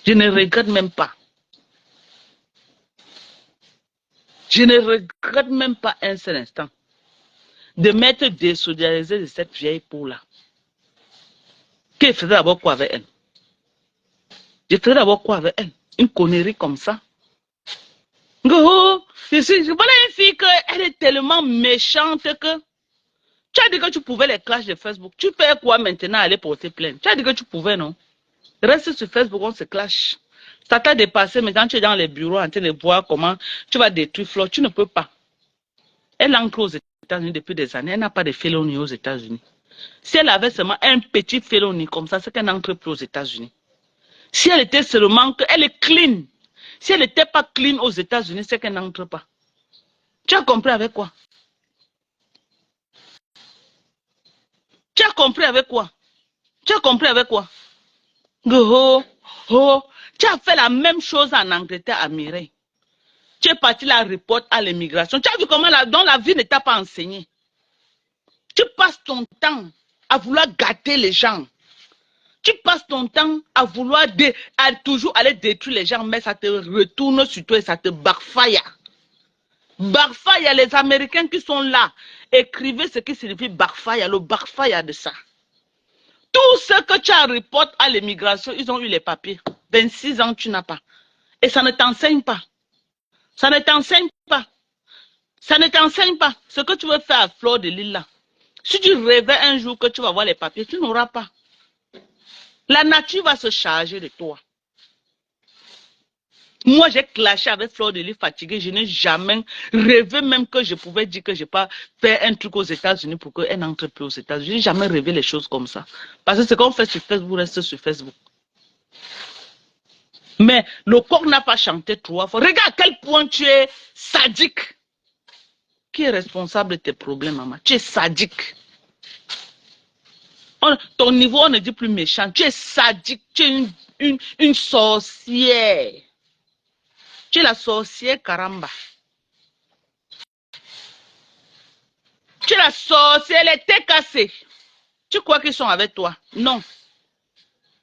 Je ne regrette même pas. Je ne regrette même pas un seul instant de m'être désolidarisé de cette vieille peau-là. Qu'elle faisait d'abord quoi avec elle? Je faisais d'abord quoi avec elle? Une connerie comme ça. Oh, voilà une fille qu'elle est tellement méchante que tu as dit que tu pouvais les clashs de Facebook. Tu fais quoi maintenant aller porter plainte? Tu as dit que tu pouvais, non? Reste sur Facebook, on se clash. Ça t'a dépassé, mais quand tu es dans les bureaux en train de voir comment tu vas détruire Flo, tu ne peux pas. Elle entre aux États-Unis depuis des années. Elle n'a pas de félonie aux États-Unis. Si elle avait seulement un petit félonie comme ça, c'est qu'elle n'entre plus aux États-Unis. Si elle était seulement qu'elle est clean. Si elle n'était pas clean aux États-Unis, c'est qu'elle n'entre pas. Tu as compris avec quoi? Tu as compris avec quoi? Tu as compris avec quoi? Oh, oh, tu as fait la même chose en Angleterre à Mireille. Tu es parti la report à l'immigration. Tu as vu comment dans la vie ne t'a pas enseigné. Tu passes ton temps à vouloir gâter les gens. Tu passes ton temps à vouloir à toujours aller détruire les gens, mais ça te retourne sur toi et ça te backfire. Backfire, les Américains qui sont là, écrivez ce qui signifie backfire, le backfire de ça. Tout ce que tu as reporté à l'immigration, ils ont eu les papiers. 26 ans, tu n'as pas. Et ça ne t'enseigne pas. Ça ne t'enseigne pas. Ça ne t'enseigne pas. Ce que tu veux faire à Fleur de l'île là. Si tu rêvais un jour que tu vas voir les papiers, tu n'auras pas. La nature va se charger de toi. Moi, j'ai clashé avec Fleur de l'île fatiguée. Je n'ai jamais rêvé même que je pouvais dire que je n'ai pas fait un truc aux États-Unis pour qu'elle n'entre plus aux États-Unis. Je n'ai jamais rêvé les choses comme ça. Parce que ce qu'on fait sur Facebook reste sur Facebook. Mais le corps n'a pas chanté 3 fois. Regarde à quel point tu es sadique. Qui est responsable de tes problèmes, maman? Tu es sadique. Ton niveau, on ne dit plus méchant. Tu es sadique. Tu es une sorcière. Tu es la sorcière Karamba. Tu es la sorcière, les têtes cassées. Tu crois qu'ils sont avec toi? Non.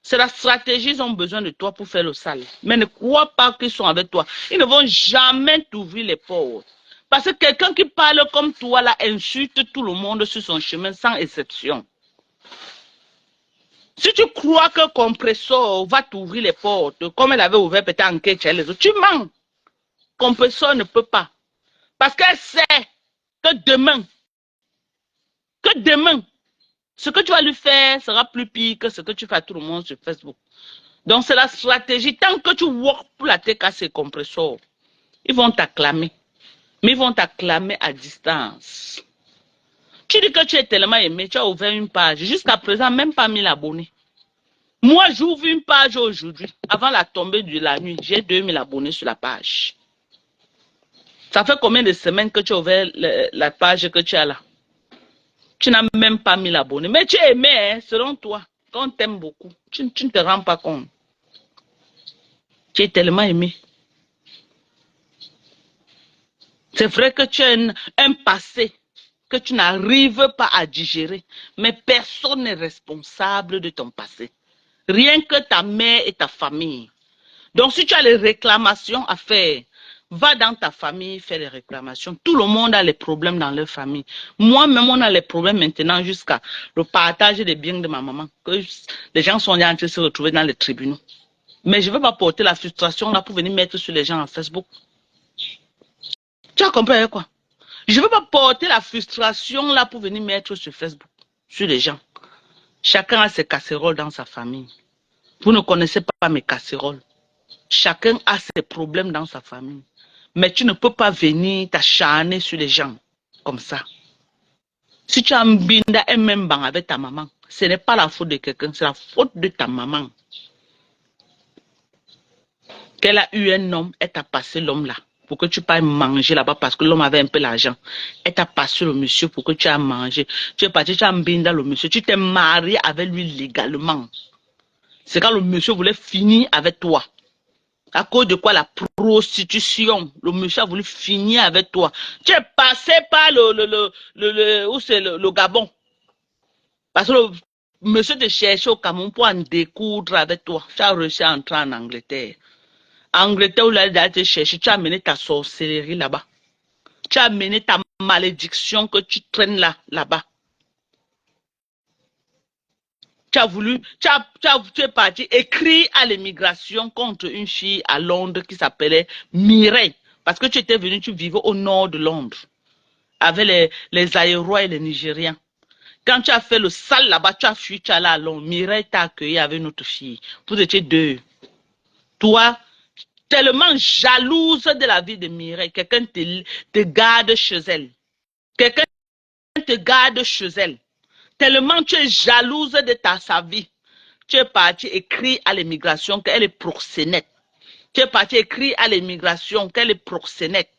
C'est la stratégie, ils ont besoin de toi pour faire le sale. Mais ne crois pas qu'ils sont avec toi. Ils ne vont jamais t'ouvrir les portes. Parce que quelqu'un qui parle comme toi, là, insulte tout le monde sur son chemin, sans exception. Si tu crois que Compressor va t'ouvrir les portes, comme elle avait ouvert peut-être enquête chez les autres, tu mens. Compressor ne peut pas. Parce qu'elle sait que demain, ce que tu vas lui faire sera plus pire que ce que tu fais à tout le monde sur Facebook. Donc, c'est la stratégie. Tant que tu work pour la TKC Compressor, ils vont t'acclamer. Mais ils vont t'acclamer à distance. Tu dis que tu es tellement aimé, tu as ouvert une page. Jusqu'à présent, même pas 1000 abonnés. Moi, j'ouvre une page aujourd'hui. Avant la tombée de la nuit, j'ai 2000 abonnés sur la page. Ça fait combien de semaines que tu as ouvert la page que tu as là? Tu n'as même pas 1000 abonnés. Mais tu es aimé, hein, selon toi. Quand on t'aime beaucoup, tu ne te rends pas compte. Tu es tellement aimé. C'est vrai que tu as un passé que tu n'arrives pas à digérer. Mais personne n'est responsable de ton passé. Rien que ta mère et ta famille. Donc, si tu as les réclamations à faire, va dans ta famille faire les réclamations. Tout le monde a les problèmes dans leur famille. Moi-même, on a les problèmes maintenant jusqu'à le partage des biens de ma maman. Que les gens sont en train de se retrouver dans les tribunaux. Mais je ne veux pas porter la frustration là pour venir mettre sur les gens en Facebook. Tu as compris quoi? Je ne veux pas porter la frustration là pour venir mettre sur Facebook, sur les gens. Chacun a ses casseroles dans sa famille. Vous ne connaissez pas mes casseroles. Chacun a ses problèmes dans sa famille. Mais tu ne peux pas venir t'acharner sur les gens comme ça. Si tu as un binda et même bang avec ta maman, ce n'est pas la faute de quelqu'un, c'est la faute de ta maman. Qu'elle a eu un homme, elle t'a passé l'homme là pour que tu puisses manger là-bas parce que l'homme avait un peu l'argent. Elle t'a passé le monsieur pour que tu aies mangé. Tu es parti, tu as un binda le monsieur, tu t'es marié avec lui légalement. C'est quand le monsieur voulait finir avec toi. À cause de quoi la prostitution, le monsieur a voulu finir avec toi. Tu es passé par le Gabon. Parce que monsieur te cherchait au Cameroun pour en découdre avec toi. Tu as réussi à entrer en Angleterre. Angleterre, où là, te chercher, tu as mené ta sorcellerie là-bas. Tu as mené ta malédiction que tu traînes là-bas. Tu as voulu, tu es parti écrire à l'immigration contre une fille à Londres qui s'appelait Mireille. Parce que tu étais venu, tu vivais au nord de Londres. Avec les Aérois et les Nigériens. Quand tu as fait le sale là-bas, tu as fui, tu es allé à Londres. Mireille t'a accueilli avec notre fille. Vous étiez deux. Toi, tellement jalouse de la vie de Mireille, quelqu'un te garde chez elle. Quelqu'un te garde chez elle. Tellement tu es jalouse de sa vie. Tu es parti écrire à l'immigration qu'elle est proxénète. Tu es parti écrire à l'immigration qu'elle est proxénète.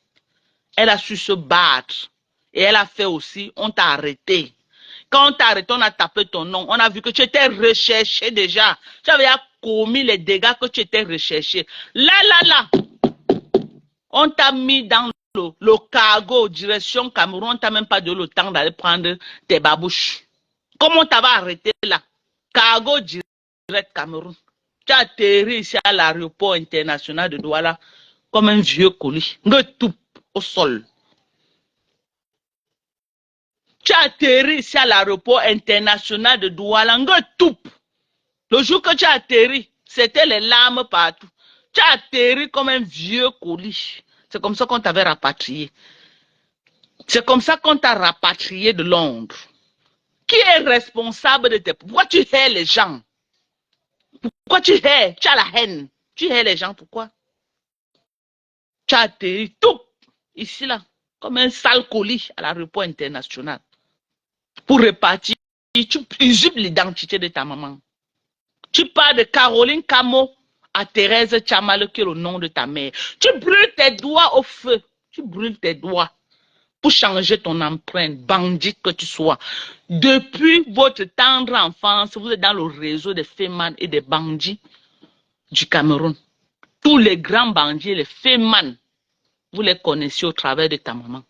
Elle a su se battre. Et elle a fait aussi, on t'a arrêté. Quand on t'a arrêté, on a tapé ton nom. On a vu que tu étais recherché déjà. Tu avais commis les dégâts que tu étais recherché. Là. On t'a mis dans le cargo, direction Cameroun. On t'a même pas donné le temps d'aller prendre tes babouches. Comment on t'avait arrêté là? Cargo direct Cameroun. Tu as atterri ici à l'aéroport international de Douala comme un vieux colis. Tout au sol. Tu as atterri ici à l'aéroport international de Douala. Tout. Le jour que tu as atterri, c'était les larmes partout. Tu as atterri comme un vieux colis. C'est comme ça qu'on t'avait rapatrié. C'est comme ça qu'on t'a rapatrié de Londres. Qui est responsable de tes... Pourquoi tu hais les gens? Pourquoi tu hais? Tu as la haine. Tu hais les gens, pourquoi? Tu as atterri tout ici là, comme un sale colis à l'aéroport international. Pour repartir, tu usurpes l'identité de ta maman. Tu parles de Caroline Camo à Thérèse Tchamal, qui est le nom de ta mère. Tu brûles tes doigts au feu. Tu brûles tes doigts pour changer ton empreinte, bandit que tu sois. Depuis votre tendre enfance, vous êtes dans le réseau des fémans et des bandits du Cameroun. Tous les grands bandits, les fémans, vous les connaissiez au travers de ta maman.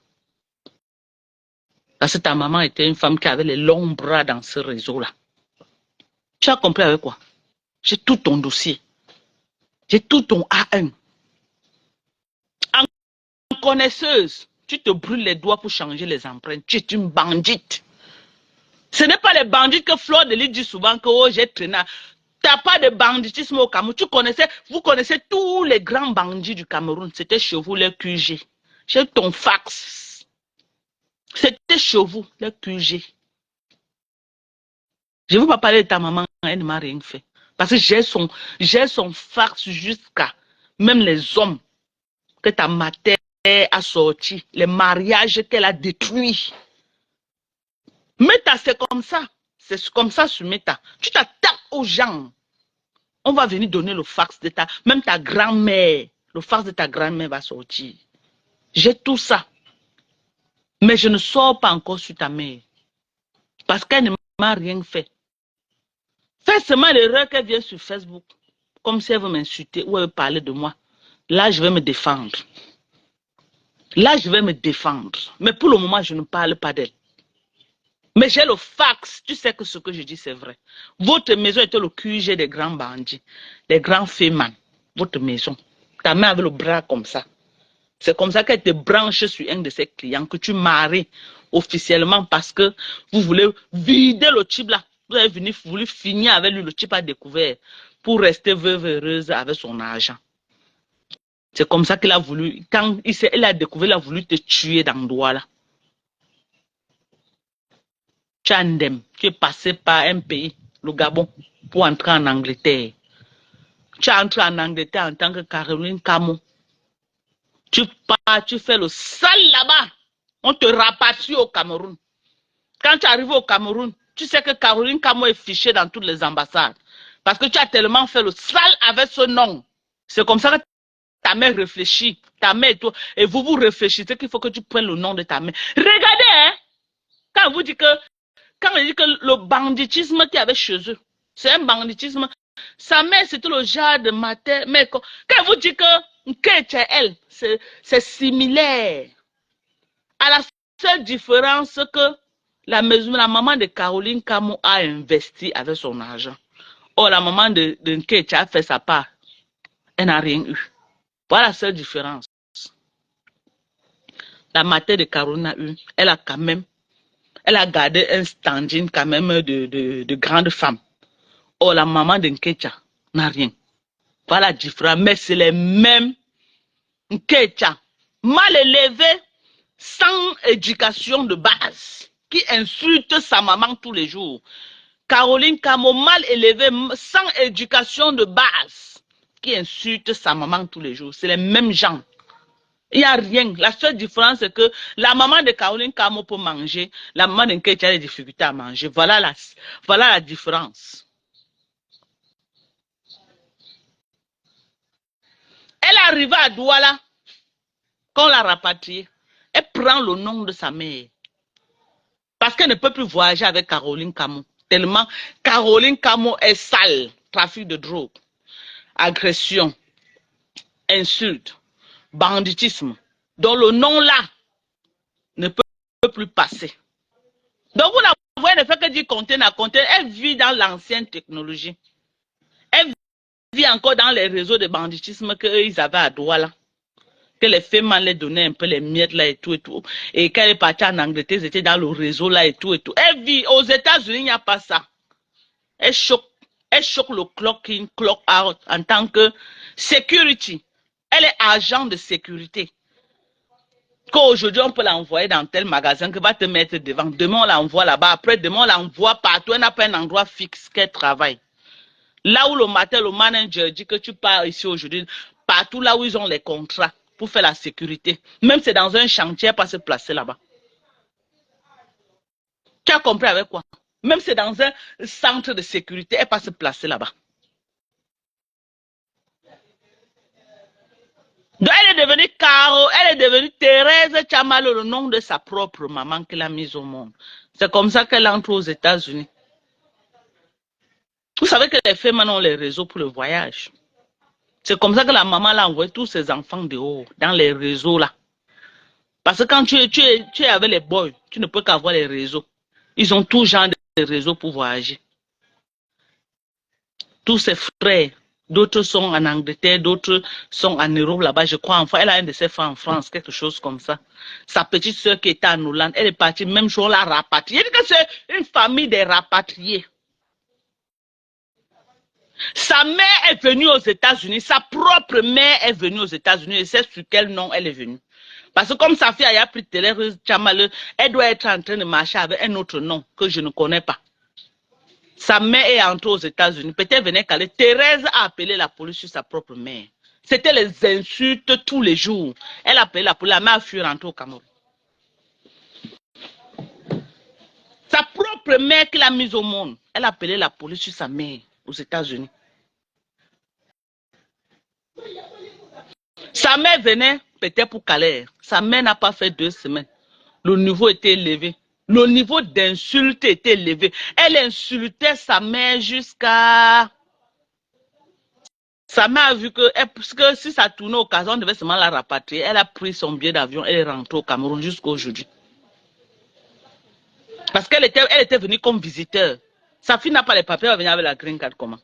Parce que ta maman était une femme qui avait les longs bras dans ce réseau-là. Tu as compris avec quoi? J'ai tout ton dossier. J'ai tout ton A1. En connaisseuse, tu te brûles les doigts pour changer les empreintes. Tu es une bandite. Ce n'est pas les bandits que Fleur de Lys dit souvent que oh, j'ai traîné. Tu n'as pas de banditisme au Cameroun. Vous connaissez tous les grands bandits du Cameroun. C'était chez vous les QG. J'ai ton fax. C'était chez vous les QG. Je ne veux pas parler de ta maman, elle ne m'a rien fait. Parce que j'ai son fax jusqu'à même les hommes que ta mère a sortis, les mariages qu'elle a détruits. Meta, c'est comme ça. C'est comme ça sur Meta. Tu t'attaques aux gens. On va venir donner le fax de même ta grand-mère. Le fax de ta grand-mère va sortir. J'ai tout ça. Mais je ne sors pas encore sur ta mère. Parce qu'elle ne m'a rien fait. Fais seulement l'erreur qu'elle vient sur Facebook. Comme si elle veut m'insulter ou elle veut parler de moi. Là, je vais me défendre. Là, je vais me défendre. Mais pour le moment, je ne parle pas d'elle. Mais j'ai le fax. Tu sais que ce que je dis, c'est vrai. Votre maison était le QG des grands bandits, des grands fémans. Votre maison. Ta mère avait le bras comme ça. C'est comme ça qu'elle te branche sur un de ses clients que tu maries officiellement parce que vous voulez vider le type là. Vous avez voulu finir avec lui, le type a découvert pour rester veuve heureuse avec son argent. C'est comme ça qu'il a voulu, quand il a découvert, il a voulu te tuer dans le doigt là. Tchandem, tu es passé par un pays, le Gabon, pour entrer en Angleterre. Tu es entré en Angleterre en tant que Caroline Camo. Tu pars, tu fais le sale là-bas. On te rapatrie au Cameroun. Quand tu arrives au Cameroun, tu sais que Caroline Camo est fichée dans toutes les ambassades. Parce que tu as tellement fait le sale avec ce nom. C'est comme ça que ta mère réfléchit. Ta mère et toi. Et vous réfléchissez qu'il faut que tu prennes le nom de ta mère. Regardez, hein. Quand on dit que le banditisme qu'il y avait chez eux, c'est un banditisme. Sa mère, c'était le genre de matin. Mais quand vous dites que elle, c'est similaire. À la seule différence que La maman de Caroline Camo a investi avec son argent. Oh, la maman de Nkecha a fait sa part. Elle n'a rien eu. Voilà la seule différence. La mater de Caroline a eu. Elle a gardé un standing quand même de grande femme. Oh, la maman de Nkecha n'a rien. Voilà la différence. Mais c'est les mêmes Nkecha. Mal élevé, sans éducation de base, qui insulte sa maman tous les jours. Caroline Camo, mal élevée, sans éducation de base, qui insulte sa maman tous les jours. C'est les mêmes gens. Il n'y a rien. La seule différence, c'est que la maman de Caroline Camo peut manger, la maman de Nkecha a des difficultés à manger. Voilà la différence. Elle est arrivée à Douala, quand on l'a rapatriée. Elle prend le nom de sa mère. Parce qu'elle ne peut plus voyager avec Caroline Camo. Tellement Caroline Camo est sale. Trafic de drogue, agression, insulte, banditisme. Donc le nom là ne peut plus passer. Donc vous la voyez, elle ne fait que dire conteneur. Elle vit dans l'ancienne technologie. Elle vit encore dans les réseaux de banditisme qu'ils avaient à Douala. Que les femmes les donnaient un peu les miettes là et tout et tout. Et quand elle est partie en Angleterre, ils étaient dans le réseau là et tout et tout. Elle vit aux États-Unis, il n'y a pas ça. Elle choque le clock in, clock out en tant que security. Elle est agent de sécurité. Qu'aujourd'hui, on peut l'envoyer dans tel magasin que va te mettre devant. Demain, on l'envoie là-bas. Après, demain, on l'envoie partout. Elle n'a pas un endroit fixe qu'elle travaille. Là où le matin, le manager dit que tu pars ici aujourd'hui, partout là où ils ont les contrats pour faire la sécurité. Même si c'est dans un chantier, elle ne peut pas se placer là-bas. Tu as compris avec quoi? Même si c'est dans un centre de sécurité, elle ne peut pas se placer là-bas. Donc elle est devenue Caro, elle est devenue Thérèse Tchamalo, le nom de sa propre maman qu'elle a mise au monde. C'est comme ça qu'elle entre aux États-Unis. Vous savez que les femmes ont les réseaux pour le voyage. C'est comme ça que la maman l'a envoyé tous ses enfants dehors, dans les réseaux là. Parce que quand tu es avec les boys, tu ne peux qu'avoir les réseaux. Ils ont tout genre de réseaux pour voyager. Tous ses frères, d'autres sont en Angleterre, d'autres sont en Europe là-bas, je crois. Enfin, elle a un de ses frères en France, quelque chose comme ça. Sa petite soeur qui était en Hollande, elle est partie, même chose, on l'a rapatriée. Elle dit que c'est une famille des rapatriés. Sa mère est venue aux États-Unis, sa propre mère est venue aux États-Unis et c'est sur quel nom elle est venue. Parce que comme sa fille a pris Thérèse Tchamalo, elle doit être en train de marcher avec un autre nom que je ne connais pas. Sa mère est entrée aux États-Unis. Peut-être venait caler. Thérèse a appelé la police sur sa propre mère. C'était les insultes tous les jours. Elle a appelé la police. La mère a fui rentrer au Cameroun. Sa propre mère qui l'a mise au monde. Elle a appelé la police sur sa mère aux États-Unis. Sa mère venait peut-être pour Calais. Sa mère n'a pas fait 2 semaines. Le niveau était élevé. Le niveau d'insulte était élevé. Elle insultait sa mère jusqu'à... Sa mère a vu que si ça tournait au cas, on devait seulement la rapatrier. Elle a pris son billet d'avion, elle est rentrée au Cameroun jusqu'à aujourd'hui. Parce qu'elle était venue comme visiteur. Sa fille n'a pas les papiers, elle va venir avec la green card comment?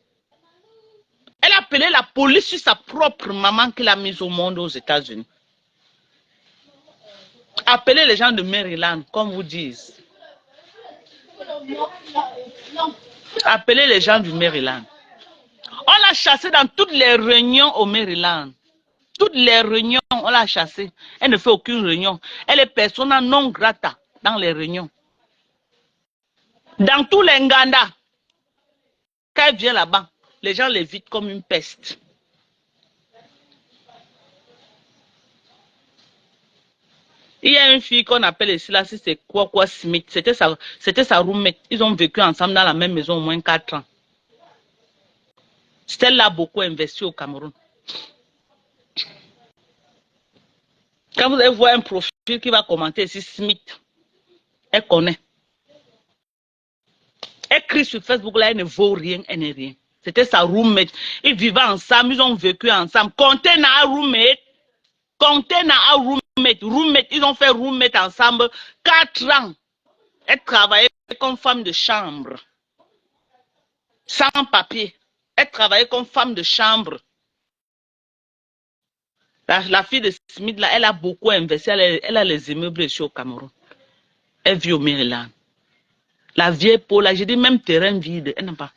Elle a appelé la police sur sa propre maman qui l'a mise au monde aux États-Unis. Appelez les gens de Maryland, comme vous disent. Appelez les gens du Maryland. On l'a chassée dans toutes les réunions au Maryland. Toutes les réunions, on l'a chassée. Elle ne fait aucune réunion. Elle est persona non grata dans les réunions. Dans tous les Nganda, quand elle vient là-bas, les gens l'évitent comme une peste. Il y a une fille qu'on appelle ici, là, c'est quoi Smith. C'était sa roommate. Ils ont vécu ensemble dans la même maison au moins 4 ans. Stella a beaucoup investi au Cameroun. Quand vous allez voir un profil qui va commenter ici, Smith, elle connaît. Elle crie sur Facebook, là, elle ne vaut rien, elle n'est rien. C'était sa roommate. Ils vivaient ensemble, ils ont vécu ensemble. Comptez na roommate. Comptez na roommate. Ils ont fait roommate ensemble 4 ans. Elle travaillait comme femme de chambre, sans papier. Elle travaillait comme femme de chambre. La fille de Smith, là, elle a beaucoup investi. Elle a les immeubles ici au Cameroun. Elle vit au Maryland. La vieille peau, là, j'ai dit même terrain vide. Elle n'a pas.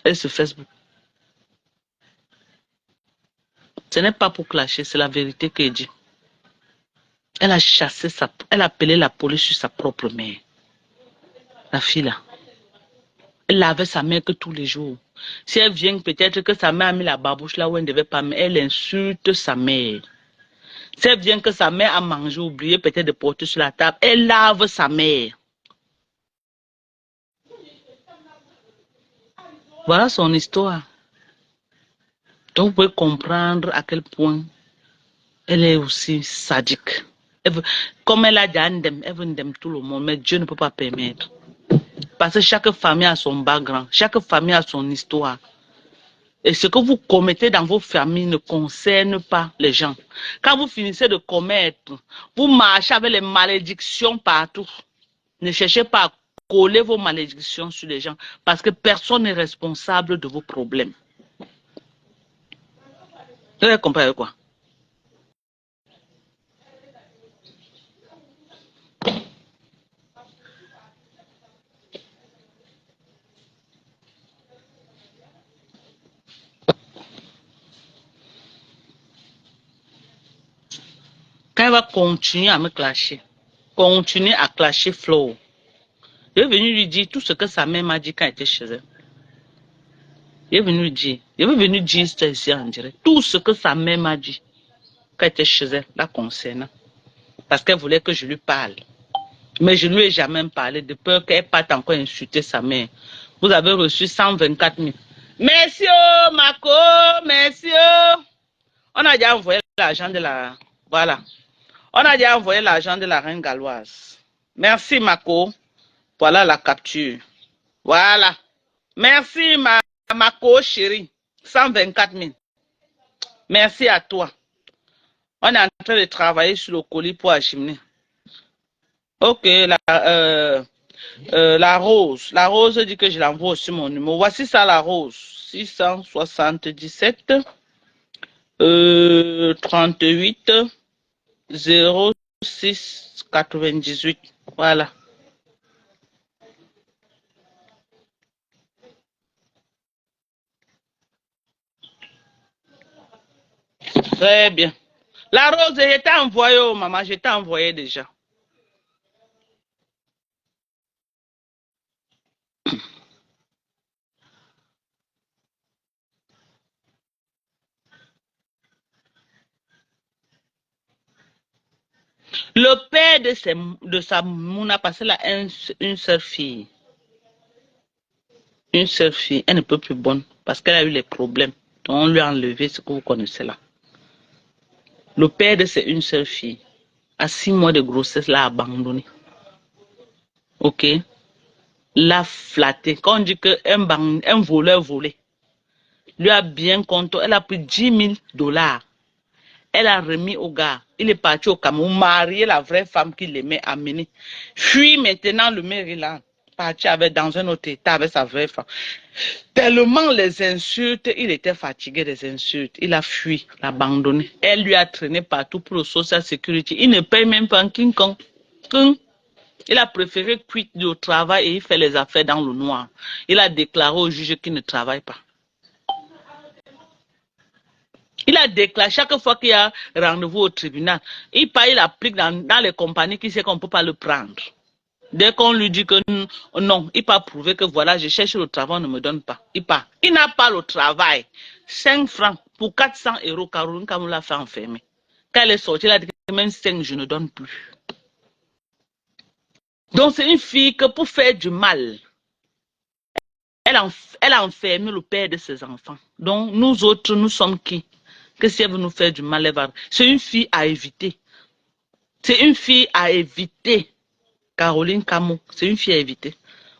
Elle sur Facebook. Ce n'est pas pour clasher, c'est la vérité que je dis. Elle a chassé elle a appelé la police sur sa propre mère. La fille là. Elle lavait sa mère que tous les jours. Si elle vient, peut-être que sa mère a mis la babouche là où elle ne devait pas, mais elle insulte sa mère. Si elle vient que sa mère a mangé, oublié peut-être de porter sur la table, elle lave sa mère. Voilà son histoire. Donc vous pouvez comprendre à quel point elle est aussi sadique. Comme elle a dit elle veut ndem tout le monde, mais Dieu ne peut pas permettre. Parce que chaque famille a son background, chaque famille a son histoire. Et ce que vous commettez dans vos familles ne concerne pas les gens. Quand vous finissez de commettre, vous marchez avec les malédictions partout. Ne cherchez pas à coller vos malédictions sur les gens parce que personne n'est responsable de vos problèmes. Vous avez compris quoi? Quand elle va continuer à me clasher, continuer à clasher Flo, je vais venir lui dire tout ce que sa mère m'a dit quand elle était chez elle. Je vais venir lui dire, je vais venir dire ça ici en direct. Tout ce que sa mère m'a dit quand elle était chez elle, la concernant. Parce qu'elle voulait que je lui parle. Mais je ne lui ai jamais parlé de peur qu'elle parte encore insulter sa mère. Vous avez reçu 124 000. Merci, oh, Marco, merci. Oh. On a déjà envoyé l'argent de la... Voilà. On a déjà envoyé l'argent de la reine galloise. Merci, Marco. Voilà la capture. Voilà. Merci, Marco, chérie. 124 000. Merci à toi. On est en train de travailler sur le colis pour acheminer. Ok, la rose. La rose dit que je l'envoie sur mon numéro. Voici ça, la rose. 677 38 06 98. Voilà. Très bien. La rose, je t'ai envoyé, oh, maman, je t'ai envoyé déjà. Le père de sa mouna, parce qu'elle a une seule fille. Une seule fille, elle ne peut plus bonne parce qu'elle a eu les problèmes. Donc on lui a enlevé ce que vous connaissez là. Le père de cette une seule fille, à 6 mois de grossesse, l'a abandonné. Ok? L'a flatté. Quand on dit qu'un voleur volé, lui a bien compté, elle a pris 10 000 $. Elle a remis au gars. Il est parti au Cameroun, marié la vraie femme qu'il aimait, amener. Fuit maintenant le Maryland. Parti dans un autre état avec sa vraie femme. Tellement les insultes, il était fatigué des insultes. Il a fui, l'a abandonné. Elle lui a traîné partout pour le social security. Il ne paye même pas un King Kong. Il a préféré quitter du travail et il fait les affaires dans le noir. Il a déclaré au juge qu'il ne travaille pas. Il a déclaré chaque fois qu'il y a rendez-vous au tribunal, il applique dans les compagnies qui sait qu'on ne peut pas le prendre. Dès qu'on lui dit que non, il peut prouver que voilà, je cherche le travail, on ne me donne pas. Il part. Il n'a pas le travail. 5 francs pour 400 €, Caroline Kamou l'a fait enfermer. Quand elle est sortie, elle a dit que même 5, je ne donne plus. Donc c'est une fille que pour faire du mal, elle a enfermé le père de ses enfants. Donc nous autres, nous sommes qui? Que si elle veut nous faire du mal, elle va... C'est une fille à éviter. C'est une fille à éviter. Caroline Kamou, c'est une fille à éviter.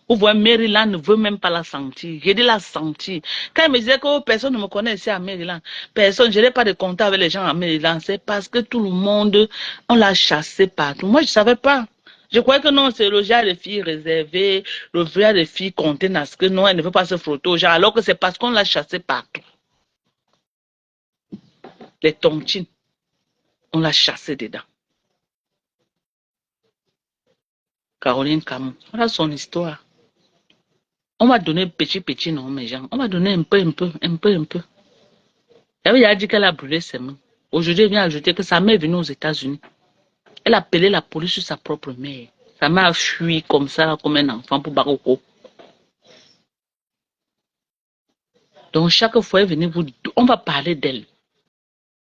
Vous voyez, Maryland ne veut même pas la sentir. J'ai dit la sentir. Quand il me disait que oh, personne ne me connaît ici à Maryland, personne, je n'ai pas de contact avec les gens à Maryland, c'est parce que tout le monde, on l'a chassé partout. Moi, je ne savais pas. Je croyais que non, c'est le genre de filles réservées, le genre de filles contenaces, que non, elle ne veut pas se frotter aux gens, alors que c'est parce qu'on l'a chassé partout. Les tontines, on l'a chassé dedans. Caroline Camon, voilà son histoire. On m'a donné petit, non, mes gens. On m'a donné un peu. Elle a dit qu'elle a brûlé ses mains. Aujourd'hui, elle vient ajouter que sa mère est venue aux États-Unis. Elle a appelé la police sur sa propre mère. Sa mère a fui comme ça, comme un enfant pour Baroko. Donc, chaque fois, elle venait vous, on va parler d'elle.